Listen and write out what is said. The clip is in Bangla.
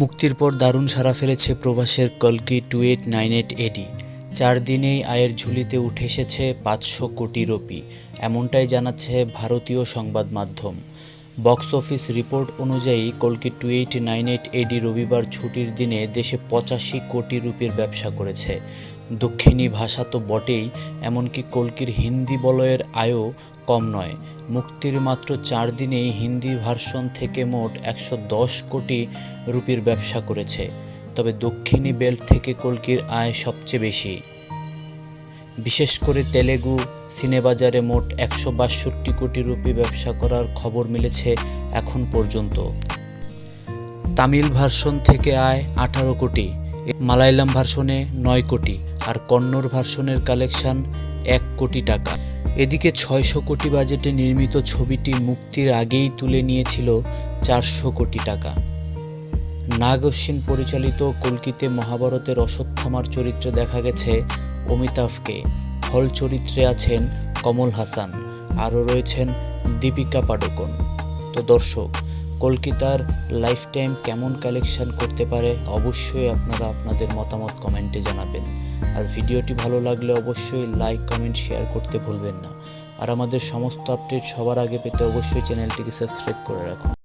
মুক্তির পর দারুণ সাড়া ফেলেছে প্রবাসের কল্কি 2898 এডি। 4 দিনেই আয়ের ঝুলিতে উঠে এসেছে 500 কোটি রুপি, এমনটাই জানাচ্ছে ভারতীয় সংবাদ মাধ্যম। বক্স অফিস রিপোর্ট অনুযায়ী কল্কি 2898 এডি রবিবার ছুটির দিনে দেশে 85 কোটি রুপির ব্যবসা করেছে। দক্ষিণী ভাষা তো বটেই, এমনকি কল্কির হিন্দি বলয়ের আয়ও কম নয়। মুক্তির মাত্র 4 দিনেই হিন্দি ভার্সন থেকে মোট 110 কোটি রুপির ব্যবসা করেছে। তবে দক্ষিণী বেল্ট থেকে কল্কির আয় সবচেয়ে বেশি। বিশেষ করে তেলেগু সিনেবাজারে মোট 162 কোটি রুপি ব্যবসা করার খবর মিলেছে এখন পর্যন্ত। তামিল ভার্সন থেকে আয় 18 কোটি, মালায়ালাম ভার্সনে 9 কোটি, আর কন্নড় ভার্সনের কালেকশন 1 কোটি টাকা। এদিকে 600 কোটি বাজেটে নির্মিত ছবিটি মুক্তির আগেই তুলে নিয়েছিল 400 কোটি টাকা। নাগ অশ্বিন পরিচালিত কল্কিতে মহাভারতের অশ্বত্থামার চরিত্রে দেখা গেছে অমিতাভকে। খল চরিত্রে আছেন কমল হাসান, আরও রয়েছেন দীপিকা পাডুকোন। তো দর্শক, কল্কিতার লাইফ টাইম কেমন কালেকশন করতে পারে অবশ্যই আপনারা আপনাদের মতামত কমেন্টে জানাবেন। আর ভিডিওটি ভালো লাগলে অবশ্যই লাইক, কমেন্ট, শেয়ার করতে ভুলবেন না। আর আমাদের সমস্ত আপডেট সবার আগে পেতে অবশ্যই চ্যানেলটিকে সাবস্ক্রাইব করে রাখুন।